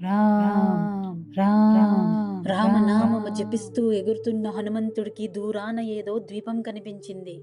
రామ్ రామ్ రామనామము జపిస్తూ ఎగురుతున్న హనుమంతుడికి దూరాన ఏదో ద్వీపం కనిపించింది.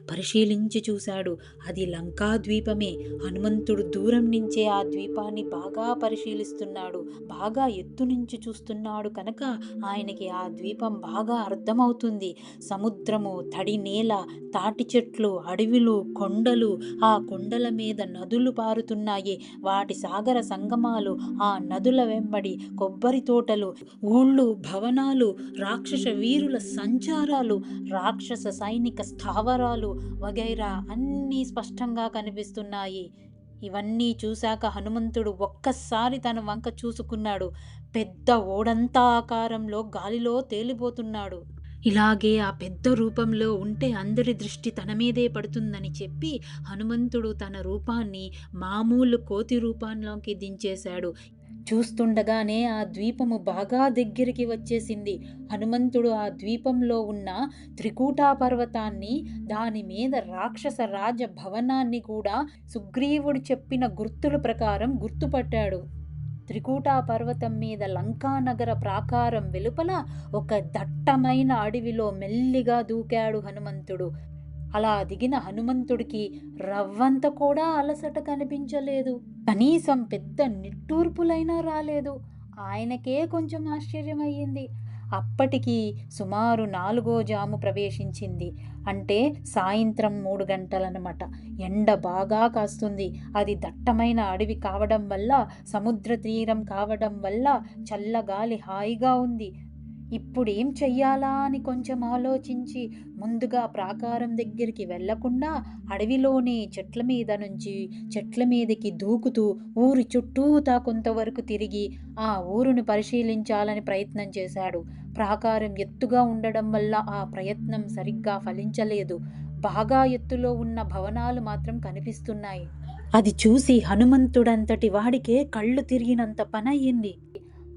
పరిశీలించి చూశాడు. అది లంకా ద్వీపమే. హనుమంతుడు దూరం నుంచే ఆ ద్వీపాన్ని బాగా పరిశీలిస్తున్నాడు. బాగా ఎత్తు నుంచి చూస్తున్నాడు కనుక ఆయనకి ఆ ద్వీపం బాగా అర్థమవుతుంది. సముద్రము, తడి నేల, తాటి చెట్లు, అడవిలు, కొండలు, ఆ కొండల మీద నదులు పారుతున్నాయి. వాటి సాగర సంగమాలు, ఆ నదుల వెంబడి కొబ్బరి తోటలు, ఊళ్ళు, భవనాలు, రాక్షస వీరుల సంచారాలు, రాక్షస సైనిక స్థావరాలు వగైరా అన్నీ స్పష్టంగా కనిపిస్తున్నాయి. ఇవన్నీ చూశాక హనుమంతుడు ఒక్కసారి తన వంక చూసుకున్నాడు. పెద్ద ఓడంతా ఆకారంలో గాలిలో తేలిపోతున్నాడు. ఇలాగే ఆ పెద్ద రూపంలో ఉంటే అందరి దృష్టి తన మీదే పడుతుందని చెప్పి హనుమంతుడు తన రూపాన్ని మామూలు కోతి రూపంలోకి దించేశాడు. చూస్తుండగానే ఆ ద్వీపము బాగా దగ్గరికి వచ్చేసింది. హనుమంతుడు ఆ ద్వీపంలో ఉన్న త్రికూటా పర్వతాన్ని, దాని మీద రాక్షస రాజ భవనాన్ని కూడా సుగ్రీవుడు చెప్పిన గుర్తుల ప్రకారం గుర్తుపట్టాడు. త్రికూటా పర్వతం మీద లంకానగర ప్రాకారం వెలుపల ఒక దట్టమైన అడవిలో మెల్లిగా దూకాడు హనుమంతుడు. అలా దిగిన హనుమంతుడికి రవ్వంత కూడా అలసట కనిపించలేదు. కనీసం పెద్ద నిట్టూర్పులైనా రాలేదు. ఆయనకే కొంచెం ఆశ్చర్యమయ్యింది. అప్పటికి సుమారు 4వ జాము ప్రవేశించింది. అంటే సాయంత్రం 3 గంటలన్నమాట. ఎండ బాగా కాస్తుంది. అది దట్టమైన అడవి కావడం వల్ల, సముద్ర తీరం కావడం వల్ల చల్లగాలి హాయిగా ఉంది. ఇప్పుడేం చెయ్యాలా అని కొంచెం ఆలోచించి ముందుగా ప్రాకారం దగ్గరికి వెళ్లకుండా అడవిలోనే చెట్ల మీద నుంచి చెట్ల మీదకి దూకుతూ ఊరి చుట్టూతా కొంతవరకు తిరిగి ఆ ఊరును పరిశీలించాలని ప్రయత్నం చేశాడు. ప్రాకారం ఎత్తుగా ఉండడం వల్ల ఆ ప్రయత్నం సరిగ్గా ఫలించలేదు. బాగా ఎత్తులో ఉన్న భవనాలు మాత్రం కనిపిస్తున్నాయి. అది చూసి హనుమంతుడంతటి వాడికే కళ్ళు తిరిగినంత పనయ్యింది.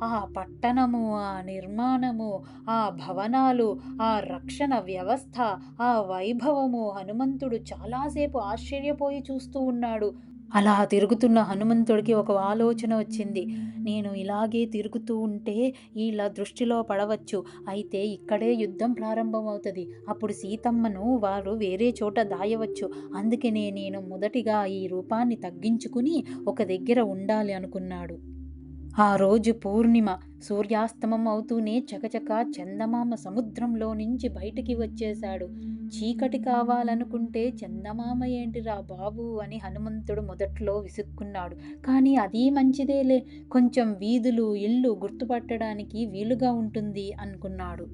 ఆ పట్టణము, ఆ నిర్మాణము, ఆ భవనాలు, ఆ రక్షణ వ్యవస్థ, ఆ వైభవము హనుమంతుడు చాలాసేపు ఆశ్చర్యపోయి చూస్తూ ఉన్నాడు. అలా తిరుగుతున్న హనుమంతుడికి ఒక ఆలోచన వచ్చింది. నేను ఇలాగే తిరుగుతూ ఉంటే ఇలా దృష్టిలో పడవచ్చు. అయితే ఇక్కడే యుద్ధం ప్రారంభమవుతుంది. అప్పుడు సీతమ్మను వారు వేరే చోట దాయవచ్చు. అందుకనే నేను మొదటిగా ఈ రూపాన్ని తగ్గించుకుని ఒక దగ్గర ఉండాలి అనుకున్నాడు. ఆ రోజు పూర్ణిమ. సూర్యాస్తమం అవుతూనే చకచక చందమామ సముద్రంలో నుంచి బయటికి వచ్చేశాడు. చీకటి కావాలనుకుంటే చందమామ ఏంటిరా బాబు అని హనుమంతుడు మొదట్లో విసుక్కున్నాడు. కానీ అదీ మంచిదేలే, కొంచెం వీధులు, ఇల్లు గుర్తుపట్టడానికి వీలుగా ఉంటుంది అనుకున్నాడు.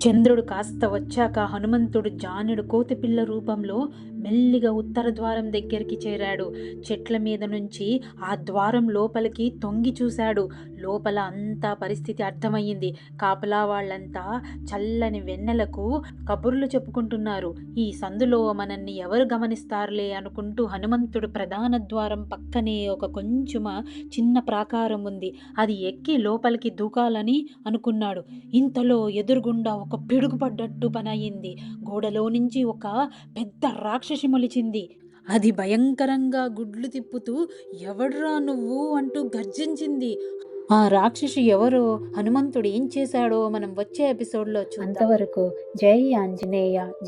చంద్రుడు కాస్త వచ్చాక హనుమంతుడు జానుడు కోతిపిల్ల రూపంలో మెల్లిగా ఉత్తర ద్వారం దగ్గరికి చేరాడు. చెట్ల మీద నుంచి ఆ ద్వారం లోపలికి తొంగి చూశాడు. లోపల అంతా పరిస్థితి అర్థమయ్యింది. కాపలా వాళ్ళంతా చల్లని వెన్నెలకు కబుర్లు చెప్పుకుంటున్నారు. ఈ సందులో మనల్ని ఎవరు గమనిస్తారులే అనుకుంటూ హనుమంతుడు ప్రధాన ద్వారం పక్కనే ఒక కొంచెం చిన్న ప్రాకారం ఉంది. అది ఎక్కి లోపలికి దూకాలని అనుకున్నాడు. ఇంతలో ఎదురుగుండా ఒక పిడుగుపడ్డట్టు పనయింది. గోడలో నుంచి ఒక పెద్ద రాక్షసి మొలిచింది. అది భయంకరంగా గుడ్లు తిప్పుతూ ఎవడ్రా నువ్వు అంటూ గర్జించింది. ఆ రాక్షసి ఎవరో, హనుమంతుడు ఏం చేశాడో మనం వచ్చే ఎపిసోడ్లో చూద్దాం. అంతవరకు జై ఆంజనేయ.